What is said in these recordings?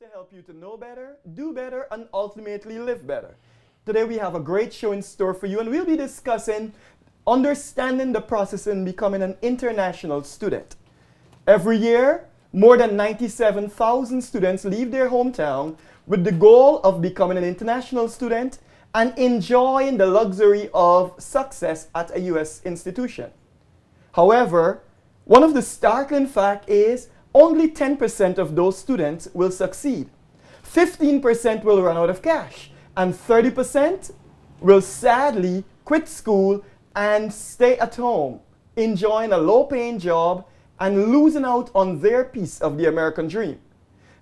to help you to know better, do better, and ultimately live better. Today we have a great show in store for you, and we'll be discussing understanding the process in becoming an international student. Every year, more than 97,000 students leave their hometown with the goal of becoming an international student and enjoying the luxury of success at a U.S. institution. However, one of the startling facts is only 10% of those students will succeed. 15% will run out of cash, and 30% will sadly quit school and stay at home, enjoying a low-paying job and losing out on their piece of the American dream.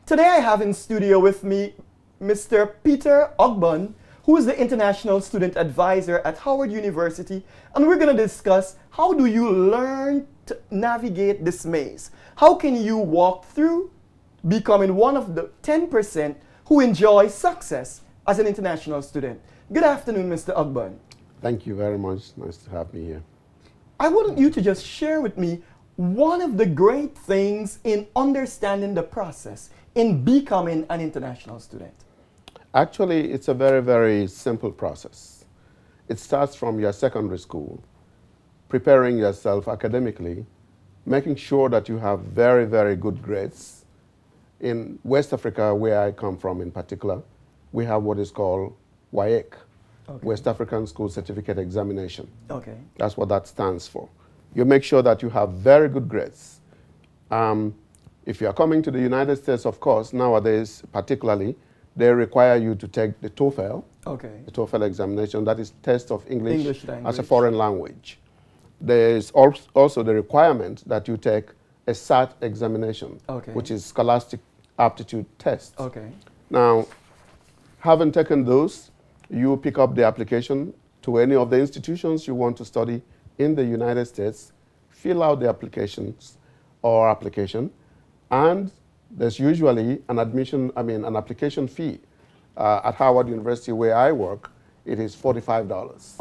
Today I have in studio with me Mr. Peter Ogbon, who is the International Student Advisor at Howard University, and we're going to discuss how do you learn to navigate this maze. How can you walk through becoming one of the 10% who enjoy success as an international student? Good afternoon, Mr. Ogbon. Thank you very much. Nice to have me here. I want you to just share with me one of the great things in understanding the process in becoming an international student. Actually, it's a very, very simple process. It starts from your secondary school, preparing yourself academically, making sure that you have very, very good grades. In West Africa, where I come from in particular, we have what is called WAEC, West African School Certificate Examination. Okay. That's what that stands for. You make sure that you have very good grades. If you are coming to the United States, of course, nowadays particularly, they require you to take the TOEFL, the TOEFL examination, that is test of English as a foreign language. There is also the requirement that you take a SAT examination, which is Scholastic Aptitude Test. Now, having taken those, you pick up the application to any of the institutions you want to study in the United States, fill out the application, and there's usually an application fee. At Howard University, where I work, it is $45.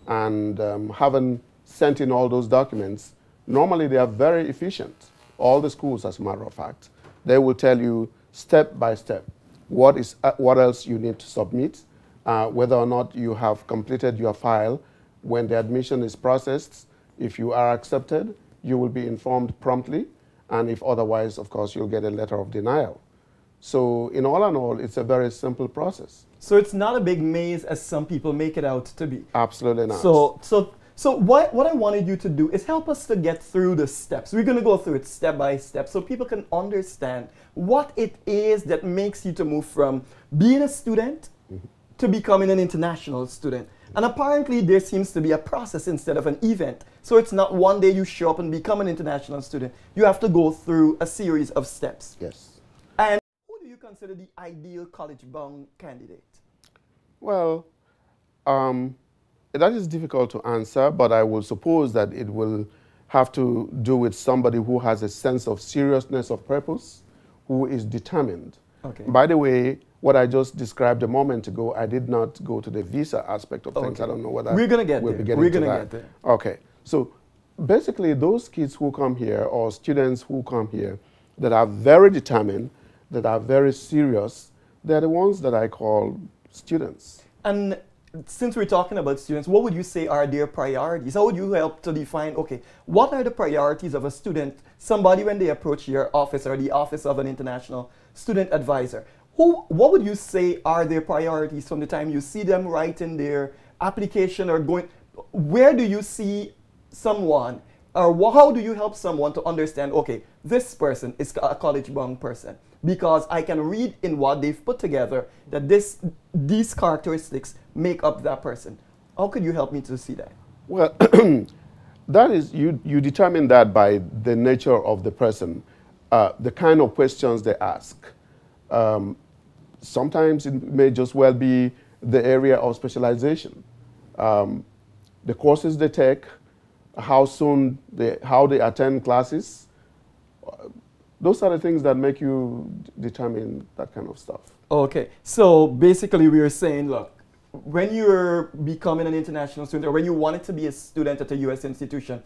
And having sent in all those documents, normally they are very efficient. All the schools, as a matter of fact, they will tell you step by step what else you need to submit, whether or not you have completed your file. When the admission is processed, if you are accepted, you will be informed promptly. And if otherwise, of course, you'll get a letter of denial. So in all, it's a very simple process. So it's not a big maze as some people make it out to be. Absolutely not. So what I wanted you to do is help us to get through the steps. We're going to go through it step by step so people can understand what it is that makes you to move from being a student to becoming an international student. And apparently there seems to be a process instead of an event. So it's not one day you show up and become an international student. You have to go through a series of steps. Yes. And who do you consider the ideal college-bound candidate? Well, that is difficult to answer, but I will suppose that it will have to do with somebody who has a sense of seriousness of purpose, who is determined. By the way, what I just described a moment ago, I did not go to the visa aspect of things. I don't know whether we're going to get we'll there. Be getting we're going to to that. get there. Okay. So basically, those kids who come here or students who come here that are very determined, that are very serious, they're the ones that I call students. And since we're talking about students, what would you say are their priorities? How would you help to define, okay, what are the priorities of a student, somebody when they approach your office or the office of an international student advisor? What would you say are their priorities from the time you see them writing their application or going? Where do you see someone, or how do you help someone to understand, okay, this person is a college-bound person because I can read in what they've put together that these characteristics make up that person? How could you help me to see that? Well, that is, you determine that by the nature of the person, the kind of questions they ask. Sometimes it may just well be the area of specialization. The courses they take, how they attend classes. Those are the things that make you determine that kind of stuff. Okay, so basically we are saying, look, when you're becoming an international student or when you wanted to be a student at a U.S. institution,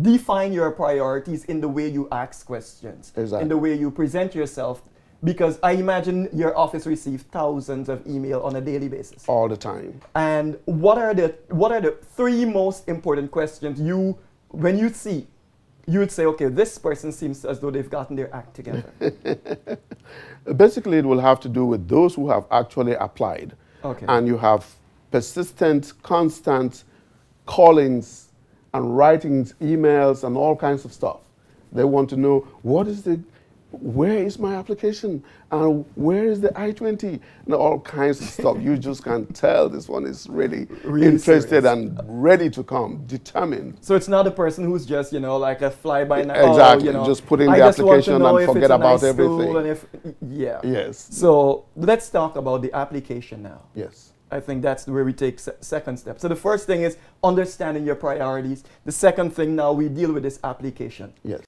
define your priorities in the way you ask questions, in the way you present yourself, Because I imagine your office receives thousands of email on a daily basis. All the time. And what are the three most important questions when you see, you would say, okay, this person seems as though they've gotten their act together? Basically, it will have to do with those who have actually applied. Okay. And you have persistent, constant callings and writings, emails, and all kinds of stuff. They want to know where is my application and where is the I-20 and all kinds of stuff. You just can't tell this one is really interested serious. And ready to come, determined. So it's not a person who's just, like a fly-by-night. Exactly, just put in the application and forget about everything. And yes. So let's talk about the application now. Yes. I think that's where we take second step. So the first thing is understanding your priorities. The second thing now, we deal with this application. Yes.